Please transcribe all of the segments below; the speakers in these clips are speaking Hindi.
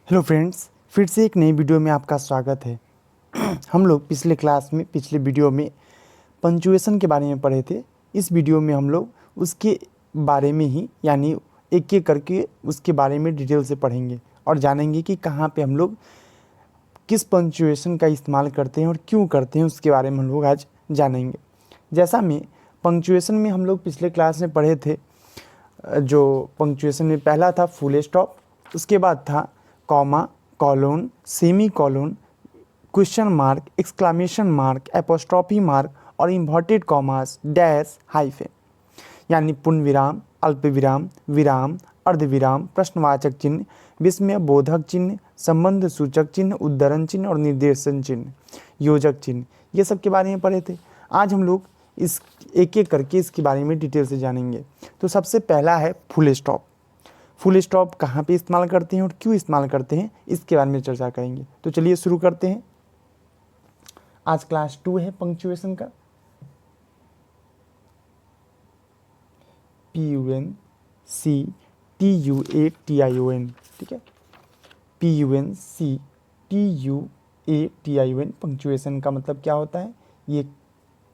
हेलो फ्रेंड्स, फिर से एक नई वीडियो में आपका स्वागत है। हम लोग पिछले वीडियो में पंक्चुएशन के बारे में पढ़े थे। इस वीडियो में हम लोग उसके बारे में ही यानी एक एक करके उसके बारे में डिटेल से पढ़ेंगे और जानेंगे कि कहाँ पे हम लोग किस पंक्चुएशन का इस्तेमाल करते हैं और क्यों करते हैं, उसके बारे में हम लोग आज जानेंगे। जैसा में पंक्चुएशन में हम लोग पिछले क्लास में पढ़े थे, जो पंक्चुएशन में पहला था फुल स्टॉप, उसके बाद था comma, colon, semi colon, question mark, exclamation mark, apostrophe mark और इन्वर्टेड कॉमास, डैश, हाइफन, यानी पूर्ण विराम, अल्प विराम, विराम, अर्धविराम, प्रश्नवाचक चिन्ह, विस्मय बोधक चिन्ह, संबंध सूचक चिन्ह, उद्धरण चिन्ह और निर्देशन चिन्ह, योजक चिन्ह, ये सब के बारे में पढ़े थे। आज हम लोग इस एक एक करके इसके बारे में डिटेल से जानेंगे। तो सबसे पहला है फुल स्टॉप। फुल स्टॉप कहाँ पे इस्तेमाल करते हैं और क्यों इस्तेमाल करते हैं, इसके बारे में चर्चा करेंगे। तो चलिए शुरू करते हैं। आज क्लास 2 है पंक्चुएशन का। PUNCTUATION, ठीक है। PUNCTUATION पंक्चुएशन का मतलब क्या होता है, ये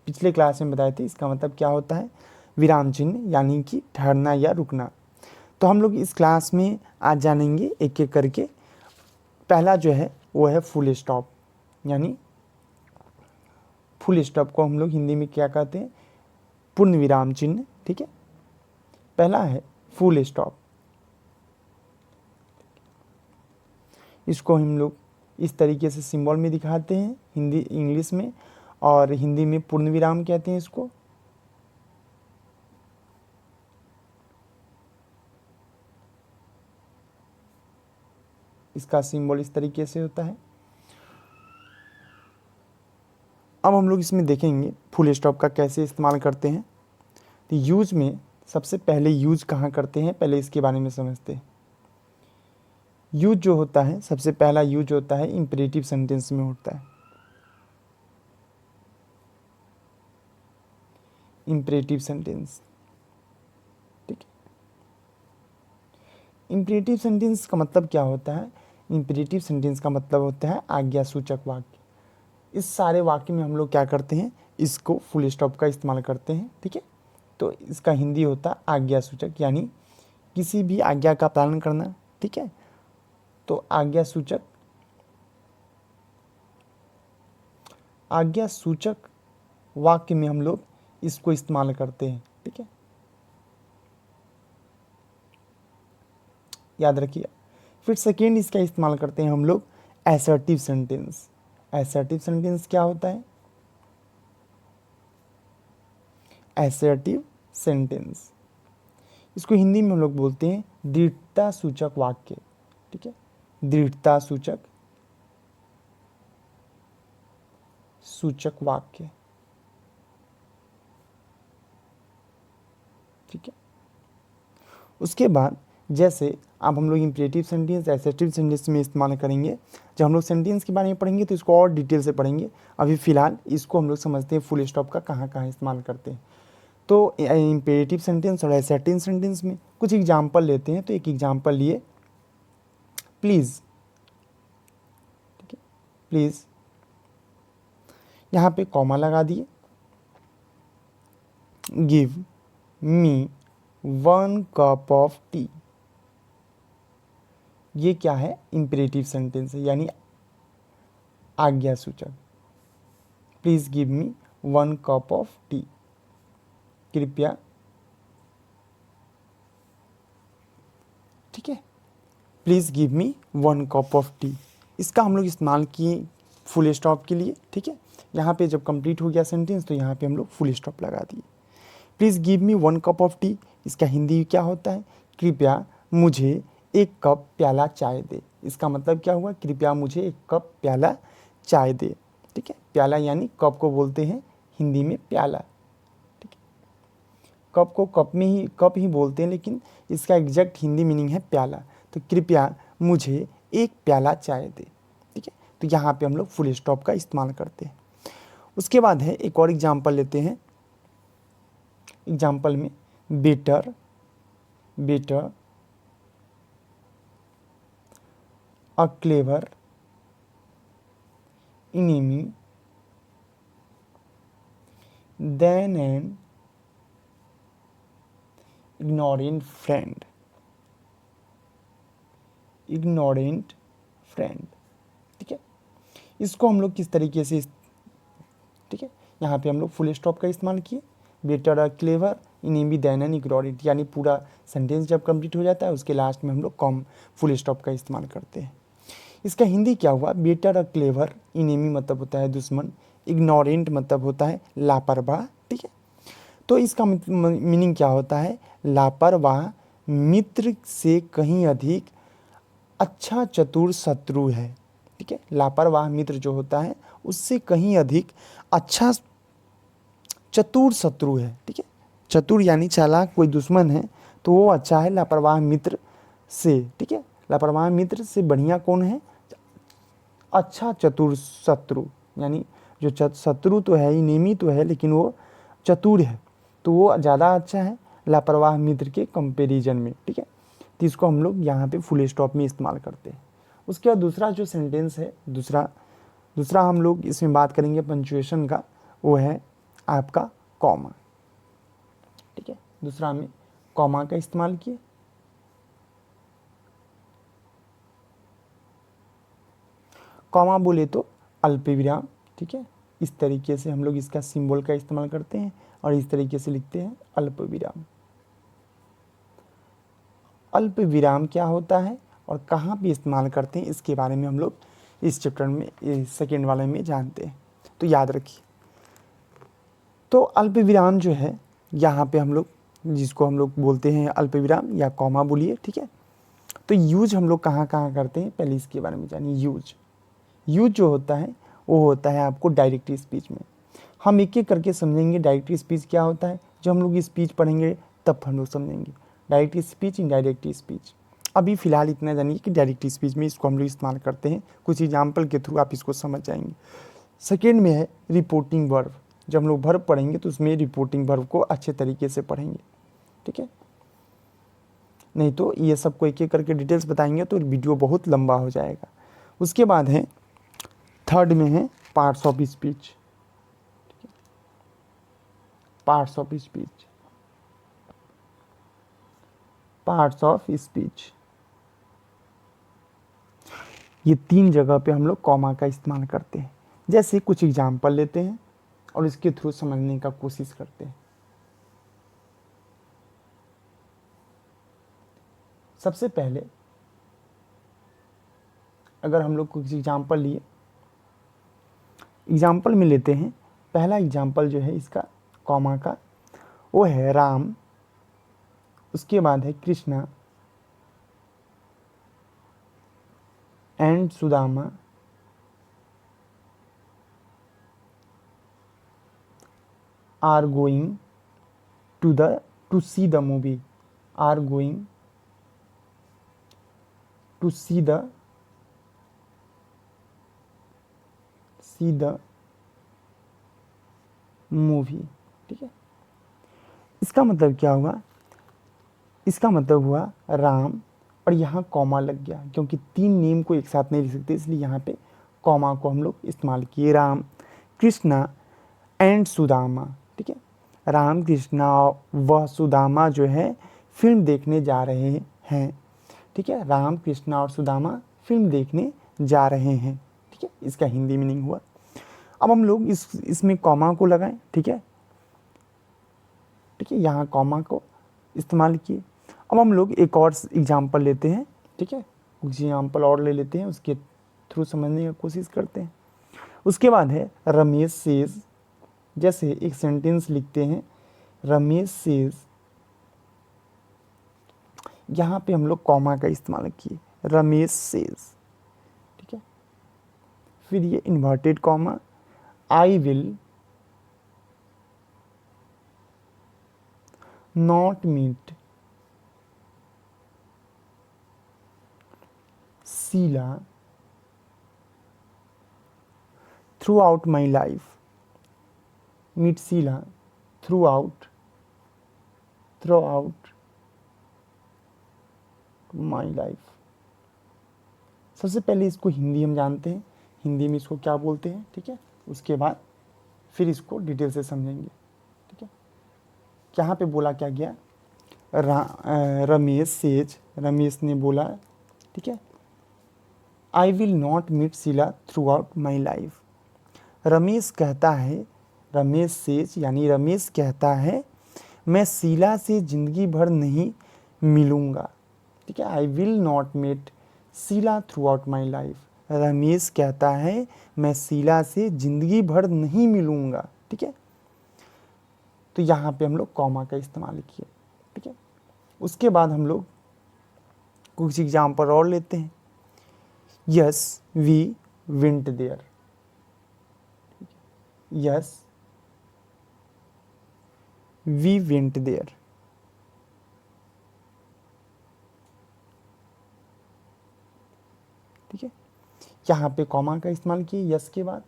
पिछले क्लास में बताए थे। इसका मतलब क्या होता है, विराम चिन्ह, यानी कि ठहरना या रुकना। तो हम लोग इस क्लास में आज जानेंगे एक एक करके। पहला जो है वो है फुल स्टॉप, यानी फुल स्टॉप को हम लोग हिंदी में क्या कहते हैं, पूर्ण विराम चिन्ह, ठीक है। पहला है फुल स्टॉप। इसको हम लोग इस तरीके से सिंबल में दिखाते हैं इंग्लिश में, और हिंदी में पूर्ण विराम कहते हैं इसको। इसका सिंबल इस तरीके से होता है। अब हम लोग इसमें देखेंगे फुल स्टॉप का कैसे इस्तेमाल करते हैं। तो यूज में सबसे पहले यूज कहाँ करते हैं, पहले इसके बारे में समझते हैं। यूज जो होता है, सबसे पहला यूज होता है इंपेरेटिव सेंटेंस में होता है। इंपेरेटिव सेंटेंस, ठीक है। इंपेरेटिव सेंटेंस का मतलब क्या होता है, इंपेरेटिव सेंटेंस का मतलब होता है आज्ञासूचक वाक्य। इस सारे वाक्य में हम लोग क्या करते हैं, इसको फुल स्टॉप का इस्तेमाल करते हैं, ठीक है। तो इसका हिंदी होता है आज्ञासूचक, यानी किसी भी आज्ञा का पालन करना, ठीक है। तो आज्ञासूचक वाक्य में हम लोग इसको इस्तेमाल करते हैं, ठीक है, याद रखिए। फिर सेकेंड इसका इस्तेमाल करते हैं हम लोग असर्टिव सेंटेंस। असर्टिव सेंटेंस क्या होता है, असर्टिव सेंटेंस, इसको हिंदी में हम लोग बोलते हैं दृढ़ता सूचक वाक्य, ठीक है। दृढ़ता सूचक वाक्य, ठीक है। उसके बाद जैसे अब हम लोग इंपेरेटिव सेंटेंस, असर्टिव सेंटेंस में इस्तेमाल करेंगे। जब हम लोग सेंटेंस के बारे में पढ़ेंगे तो इसको और डिटेल से पढ़ेंगे। अभी फ़िलहाल इसको हम लोग समझते हैं फुल स्टॉप का कहाँ कहाँ इस्तेमाल करते हैं। तो इंपेरेटिव सेंटेंस और असर्टिव सेंटेंस में कुछ एग्जाम्पल लेते हैं। तो एक एग्जाम्पल लिए, प्लीज़, ठीक है, प्लीज़, यहाँ पे कॉमा लगा दिए, give me 1 cup of tea. ये क्या है, इंपेरेटिव सेंटेंस है, यानी आज्ञासूचक। Please give me 1 cup of tea, कृपया, ठीक है। Please give me 1 cup of tea, इसका हम लोग इस्तेमाल किए फुल स्टॉप के लिए, ठीक है। यहाँ पे जब कंप्लीट हो गया सेंटेंस तो यहाँ पे हम लोग फुल स्टॉप लगा दिए। Please give me 1 cup of tea, इसका हिंदी क्या होता है, कृपया मुझे 1 कप प्याला चाय दे। इसका मतलब क्या हुआ, कृपया मुझे 1 कप प्याला चाय दे, ठीक है। प्याला यानी कप को बोलते हैं हिंदी में प्याला, ठीक है। कप को कप ही बोलते हैं, लेकिन इसका एग्जैक्ट हिंदी मीनिंग है प्याला। तो कृपया मुझे 1 प्याला चाय दे, ठीक है। तो यहाँ पे हम लोग फुल स्टॉप का इस्तेमाल करते हैं। उसके बाद है एक और एग्जाम्पल लेते हैं। एग्जाम्पल में better, better, a clever enemy than an ignorant friend, ignorant friend। ठीक है, इसको हम लोग किस तरीके से, ठीक है, यहाँ पे हम लोग फुल स्टॉप का इस्तेमाल किए, बेटर और clever enemy than an ignorant, यानी पूरा सेंटेंस जब कंप्लीट हो जाता है उसके लास्ट में हम लोग कॉम फुल स्टॉप का इस्तेमाल करते हैं। इसका हिंदी क्या हुआ, बेटर और क्लेवर इनेमी मतलब होता है दुश्मन, इग्नोरेंट मतलब होता है लापरवाह। ठीक है, तो इसका मीनिंग क्या होता है, लापरवाह मित्र से कहीं अधिक अच्छा चतुर शत्रु है। ठीक है, लापरवाह मित्र जो होता है उससे कहीं अधिक अच्छा चतुर शत्रु है। ठीक है, चतुर यानी चालाक कोई दुश्मन है तो वो अच्छा है लापरवाह मित्र से। ठीक है, लापरवाह मित्र से बढ़िया कौन है, अच्छा चतुर शत्रु, यानी जो शत्रु तो है ही, नेमी तो है, लेकिन वो चतुर है तो वो ज़्यादा अच्छा है लापरवाह मित्र के कंपैरिजन में। ठीक है, तो इसको हम लोग यहाँ पे फुल स्टॉप में इस्तेमाल करते हैं। उसके बाद दूसरा जो सेंटेंस है, दूसरा हम लोग इसमें बात करेंगे पंचुएशन का, वो है आपका कॉमा। ठीक है, दूसरा हमें कॉमा का इस्तेमाल किए। कॉमा बोले तो अल्पविराम। ठीक है, इस तरीके से हम लोग इसका सिंबल का इस्तेमाल करते हैं और इस तरीके से लिखते हैं अल्पविराम। अल्पविराम क्या होता है और कहाँ पे इस्तेमाल करते हैं इसके बारे में हम लोग इस चैप्टर में सेकेंड वाले में जानते हैं, तो याद रखिए। तो अल्पविराम जो है यहाँ पे हम लोग, जिसको हम लोग बोलते हैं अल्पविराम या कॉमा बोलिए। ठीक है, तो यूज हम लोग कहाँ कहाँ करते हैं, पहले इसके बारे में जानिए। यूज जो होता है वो होता है आपको डायरेक्ट स्पीच में। हम एक एक करके समझेंगे डायरेक्ट स्पीच क्या होता है, जब हम लोग स्पीच पढ़ेंगे तब हम लोग समझेंगे डायरेक्ट स्पीच, इनडायरेक्ट स्पीच। अभी फ़िलहाल इतना जानिए कि डायरेक्ट स्पीच में इसको हम लोग इस्तेमाल करते हैं, कुछ एग्जाम्पल के थ्रू आप इसको समझ जाएंगे। सेकेंड में है रिपोर्टिंग वर्ब। जब हम लोग वर्ब पढ़ेंगे तो उसमें रिपोर्टिंग वर्ब को अच्छे तरीके से पढ़ेंगे। ठीक है, नहीं तो ये सबको एक एक करके डिटेल्स बताएंगे तो वीडियो बहुत लंबा हो जाएगा। उसके बाद है थर्ड में है parts of speech. Parts of speech, parts of speech, ये तीन जगह पे हम लोग कॉमा का इस्तेमाल करते हैं। जैसे कुछ एग्जाम्पल लेते हैं और इसके थ्रू समझने का कोशिश करते हैं। सबसे पहले अगर हम लोग कुछ एग्जाम्पल लिए, एग्जाम्पल में लेते हैं, पहला एग्जाम्पल जो है इसका कॉमा का, वो है राम, उसके बाद है Krishna and Sudama are going to see the movie, are going to see the movie. ठीक है, इसका मतलब क्या हुआ, इसका मतलब हुआ राम और यहाँ कॉमा लग गया, क्योंकि तीन नेम को एक साथ नहीं लिख सकते, इसलिए यहाँ पे कॉमा को हम लोग इस्तेमाल किए। राम कृष्णा एंड सुदामा। ठीक है, राम कृष्णा व सुदामा जो है फिल्म देखने जा रहे हैं। ठीक है, राम कृष्णा और सुदामा फिल्म देखने जा रहे हैं। ठीक है, इसका हिंदी मीनिंग हुआ। अब हम लोग इसमें कॉमा को लगाएं। ठीक है, ठीक है, यहाँ कॉमा को इस्तेमाल किए। अब हम लोग एक और एग्जाम्पल लेते हैं। ठीक है, कुछ एग्जाम्पल और ले लेते हैं, उसके थ्रू समझने की कोशिश करते हैं। उसके बाद है रमेश सेज। जैसे एक सेंटेंस लिखते हैं रमेश सेज, यहाँ पे हम लोग कॉमा का इस्तेमाल किए, रमेश सेज। ठीक है, फिर ये inverted comma, I will not meet Sheela throughout my life, meet Sheela through throughout my life. सबसे पहले इसको हिंदी हम जानते हैं, हिंदी में इसको क्या बोलते हैं, ठीक है। उसके बाद फिर इसको डिटेल से समझेंगे, ठीक है। यहाँ पे बोला क्या गया, रमेश सेज, रमेश ने बोला, ठीक है, I will not meet Sheela throughout my life. Ramesh कहता है, रमेश सेज यानी रमेश कहता है मैं शीला से ज़िंदगी भर नहीं मिलूँगा, ठीक है। I will not meet Sheela throughout my life. Ramesh कहता है मैं शीला से ज़िंदगी भर नहीं मिलूँगा, ठीक है। तो यहाँ पे हम लोग कॉमा का इस्तेमाल किए, ठीक है। उसके बाद हम लोग कुछ एग्जाम्पल और लेते हैं। Yes we went there, yes we went there, ठीक है। यहाँ पे कॉमा का इस्तेमाल किए यस के बाद।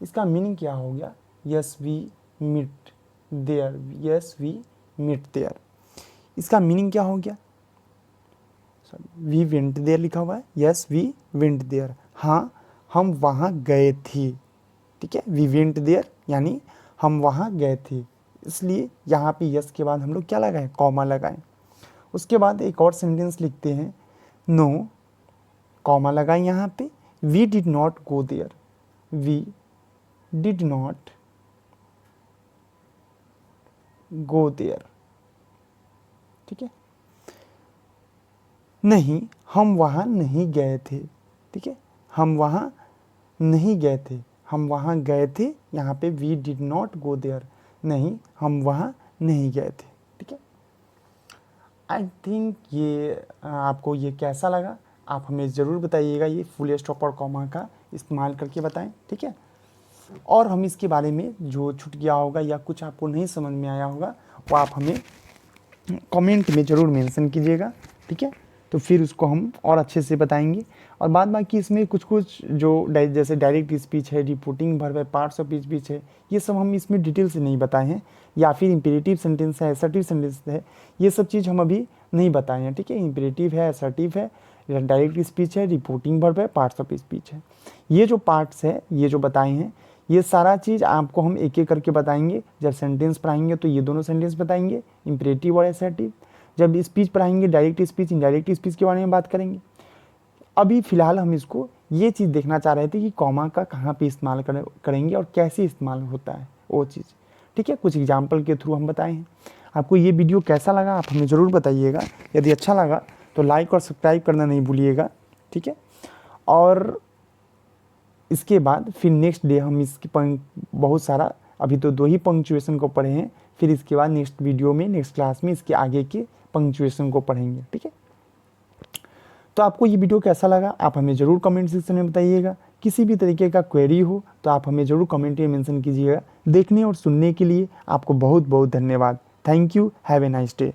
इसका मीनिंग क्या हो गया, yes we meet there, yes we meet there. इसका मीनिंग क्या हो गया, सॉरी वी वेंट देयर लिखा हुआ है, यस वी वेंट देयर, हाँ हम वहाँ गए थे, ठीक है। वी वेंट देयर यानी हम वहाँ गए थे, इसलिए यहाँ पे यस के बाद हम लोग क्या लगाएं, कॉमा लगाएं। उसके बाद एक और सेंटेंस लिखते हैं, नो कॉमा लगाएं यहाँ पे, we did not go there, we did not go there, ठीक है। नहीं हम वहाँ नहीं गए थे, ठीक है, हम वहाँ नहीं गए थे, हम वहाँ गए थे, यहाँ पे we did not go there, नहीं हम वहाँ नहीं गए थे, ठीक है। आई थिंक ये आपको ये कैसा लगा, आप हमें ज़रूर बताइएगा, ये फुल स्टॉप और कॉमा का इस्तेमाल करके बताएं, ठीक है। और हम इसके बारे में जो छूट गया होगा या कुछ आपको नहीं समझ में आया होगा वो आप हमें कमेंट में ज़रूर मेंशन कीजिएगा, ठीक है। तो फिर उसको हम और अच्छे से बताएंगे। और बाद बाकी इसमें कुछ कुछ जो जैसे डायरेक्ट स्पीच है, रिपोर्टिंग वर्ब है, पार्ट्स ऑफ स्पीच है, ये सब हम इसमें डिटेल से नहीं बताए हैं, या फिर इंपेरेटिव सेंटेंस है, असर्टिव सेंटेंस है, ये सब चीज़ हम अभी नहीं बताए हैं, ठीक है। इंपेरेटिव है, असर्टिव है, डायरेक्ट स्पीच है, रिपोर्टिंग वर्ब है, पार्ट्स ऑफ स्पीच है, ये जो पार्ट्स है, ये जो बताए हैं, ये सारा चीज़ आपको हम एक एक करके बताएंगे। जब सेंटेंस पढ़ाएंगे तो ये दोनों सेंटेंस बताएंगे, इंपेरेटिव और असर्टिव। जब स्पीच पढ़ाएंगे, डायरेक्ट स्पीच, इनडायरेक्ट स्पीच के बारे में बात करेंगे। अभी फ़िलहाल हम इसको ये चीज़ देखना चाह रहे थे कि कॉमा का कहाँ पे इस्तेमाल करेंगे और कैसे इस्तेमाल होता है वो चीज़, ठीक है। कुछ एग्जाम्पल के थ्रू हम बताए हैं। आपको ये वीडियो कैसा लगा आप हमें ज़रूर बताइएगा। यदि अच्छा लगा तो लाइक और सब्सक्राइब करना नहीं भूलिएगा, ठीक है। और इसके बाद फिर नेक्स्ट डे हम इसकी बहुत सारा, अभी तो 2 ही पंक्चुएशन को पढ़े हैं, फिर इसके बाद नेक्स्ट वीडियो में, नेक्स्ट क्लास में इसके आगे के पंक्चुएशन को पढ़ेंगे, ठीक है। तो आपको ये वीडियो कैसा लगा आप हमें ज़रूर कमेंट सेक्शन में बताइएगा। किसी भी तरीके का क्वेरी हो तो आप हमें ज़रूर कमेंट में मेंशन कीजिएगा। देखने और सुनने के लिए आपको बहुत बहुत धन्यवाद। Thank you, have a nice day.